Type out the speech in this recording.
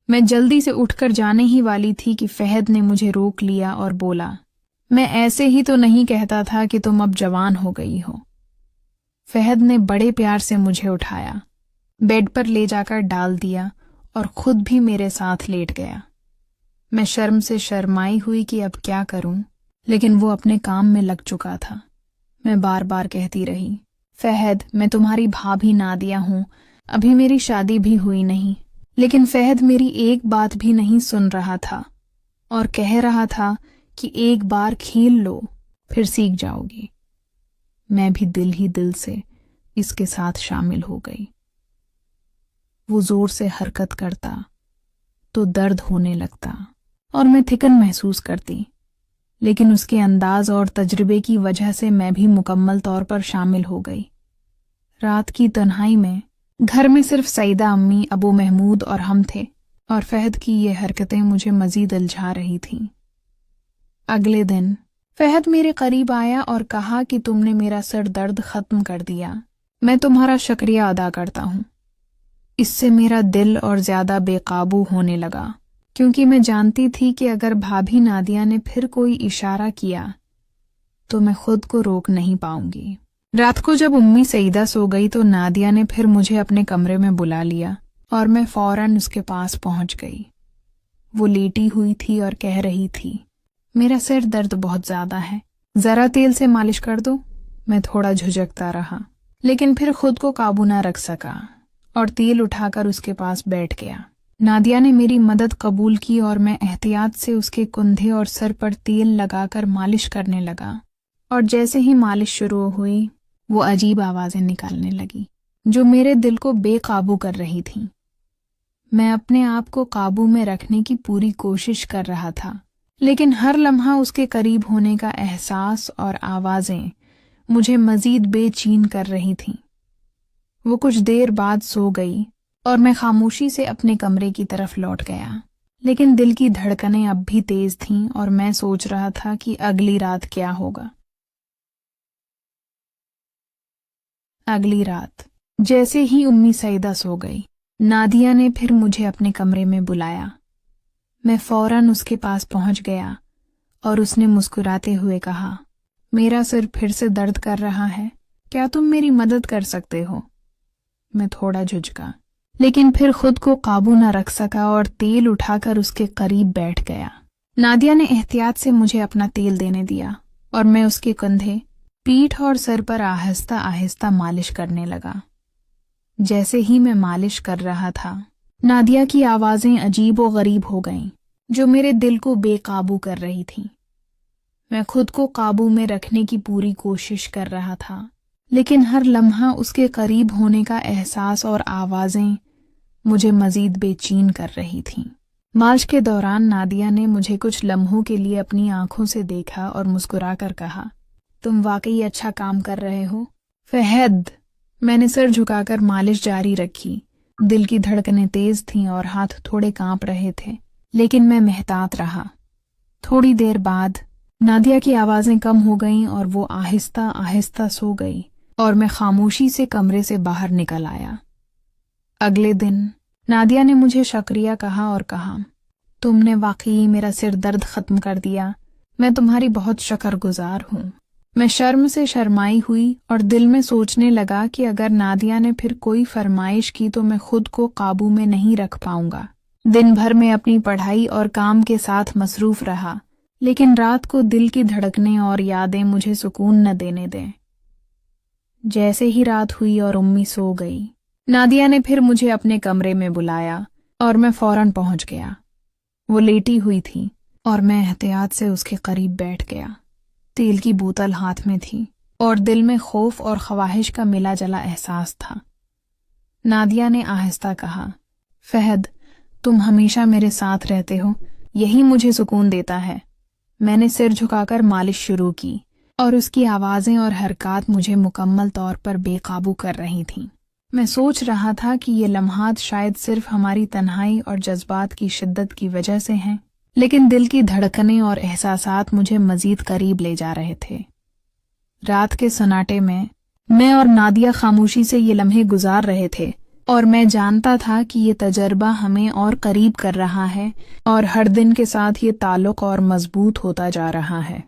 मैं जल्दी से उठकर जाने ही वाली थी कि फहद ने मुझे रोक लिया और बोला, मैं ऐसे ही तो नहीं कहता था कि तुम अब जवान हो गई हो। फहद ने बड़े प्यार से मुझे उठाया, बेड पर ले जाकर डाल दिया और खुद भी मेरे साथ लेट गया। मैं शर्म से शर्माई हुई कि अब क्या करूं, लेकिन वो अपने काम में लग चुका था। मैं बार बार कहती रही, फहद, मैं तुम्हारी भाभी नादिया हूं, अभी मेरी शादी भी हुई नहीं। लेकिन फहद मेरी एक बात भी नहीं सुन रहा था और कह रहा था कि एक बार खेल लो फिर सीख जाओगी। मैं भी दिल ही दिल से इसके साथ शामिल हो गई। वो जोर से हरकत करता तो दर्द होने लगता और मैं थिकन महसूस करती, लेकिन उसके अंदाज और तजुर्बे की वजह से मैं भी मुकम्मल तौर पर शामिल हो गई। रात की तन्हाई में घर में सिर्फ सईदा अम्मी, अबू महमूद और हम थे, और फहद की ये हरकतें मुझे मजीद उलझा रही थीं। अगले दिन फहद मेरे करीब आया और कहा कि तुमने मेरा सर दर्द खत्म कर दिया, मैं तुम्हारा शुक्रिया अदा करता हूँ। इससे मेरा दिल और ज्यादा बेकाबू होने लगा, क्योंकि मैं जानती थी कि अगर भाभी नादिया ने फिर कोई इशारा किया तो मैं खुद को रोक नहीं पाऊंगी। रात को जब उम्मी सईदा सो गई तो नादिया ने फिर मुझे अपने कमरे में बुला लिया और मैं फौरन उसके पास पहुंच गई। वो लेटी हुई थी और कह रही थी, मेरा सिर दर्द बहुत ज्यादा है, जरा तेल से मालिश कर दो। मैं थोड़ा झुझकता रहा, लेकिन फिर खुद को काबू ना रख सका और तेल उठाकर उसके पास बैठ गया। नादिया ने मेरी मदद कबूल की और मैं एहतियात से उसके कंधे और सर पर तेल लगाकर मालिश करने लगा, और जैसे ही मालिश शुरू हुई वो अजीब आवाजें निकालने लगी जो मेरे दिल को बेकाबू कर रही थीं। मैं अपने आप को काबू में रखने की पूरी कोशिश कर रहा था, लेकिन हर लम्हा उसके करीब होने का एहसास और आवाजें मुझे मजीद बेचैन कर रही थीं। वो कुछ देर बाद सो गई और मैं खामोशी से अपने कमरे की तरफ लौट गया, लेकिन दिल की धड़कनें अब भी तेज थीं और मैं सोच रहा था कि अगली रात क्या होगा। अगली रात जैसे ही उम्मी सईदा सो गई, नादिया ने फिर मुझे अपने कमरे में बुलाया। मैं फौरन उसके पास पहुंच गया और उसने मुस्कुराते हुए कहा, मेरा सिर फिर से दर्द कर रहा है, क्या तुम मेरी मदद कर सकते हो? मैं थोड़ा झुझका, लेकिन फिर खुद को काबू न रख सका और तेल उठाकर उसके करीब बैठ गया। नादिया ने एहतियात से मुझे अपना तेल देने दिया और मैं उसके कंधे, पीठ और सर पर आहिस्ता आहिस्ता मालिश करने लगा। जैसे ही मैं मालिश कर रहा था, नादिया की आवाजें अजीब व गरीब हो गईं, जो मेरे दिल को बेकाबू कर रही थीं। मैं खुद को काबू में रखने की पूरी कोशिश कर रहा था, लेकिन हर लम्हा उसके करीब होने का एहसास और आवाजें मुझे मजीद बेचैन कर रही थीं। मालिश के दौरान नादिया ने मुझे कुछ लम्हों के लिए अपनी आंखों से देखा और मुस्कुराकर कहा, तुम वाकई अच्छा काम कर रहे हो फहद। मैंने सर झुकाकर मालिश जारी रखी। दिल की धड़कनें तेज थीं और हाथ थोड़े कांप रहे थे, लेकिन मैं मेहतात रहा। थोड़ी देर बाद नादिया की आवाजें कम हो गईं और वो आहिस्ता आहिस्ता सो गई और मैं खामोशी से कमरे से बाहर निकल आया। अगले दिन नादिया ने मुझे शुक्रिया कहा और कहा, तुमने वाकई मेरा सिर दर्द खत्म कर दिया, मैं तुम्हारी बहुत शुक्रगुजार हूँ। मैं शर्म से शर्माई हुई और दिल में सोचने लगा कि अगर नादिया ने फिर कोई फरमाइश की तो मैं खुद को काबू में नहीं रख पाऊंगा। दिन भर में अपनी पढ़ाई और काम के साथ मसरूफ रहा, लेकिन रात को दिल की धड़कनें और यादें मुझे सुकून न देने दें। जैसे ही रात हुई और उम्मी सो गई, नादिया ने फिर मुझे अपने कमरे में बुलाया और मैं फौरन पहुंच गया। वो लेटी हुई थी और मैं एहतियात से उसके करीब बैठ गया। तेल की बोतल हाथ में थी और दिल में खौफ और ख्वाहिश का मिला जला एहसास था। नादिया ने आहिस्ता कहा, फहद, तुम हमेशा मेरे साथ रहते हो, यही मुझे सुकून देता है। मैंने सिर झुकाकर मालिश शुरू की और उसकी आवाजें और हरकत मुझे मुकम्मल तौर पर बेकाबू कर रही थीं। मैं सोच रहा था कि ये लम्हात शायद सिर्फ हमारी तन्हाई और जज्बात की शिद्दत की वजह से हैं, लेकिन दिल की धड़कनें और एहसासात मुझे मजीद करीब ले जा रहे थे। रात के सन्नाटे में मैं और नादिया खामोशी से ये लम्हे गुजार रहे थे اور میں جانتا تھا کہ یہ تجربہ ہمیں اور قریب کر رہا ہے اور ہر دن کے ساتھ یہ تعلق اور مضبوط ہوتا جا رہا ہے۔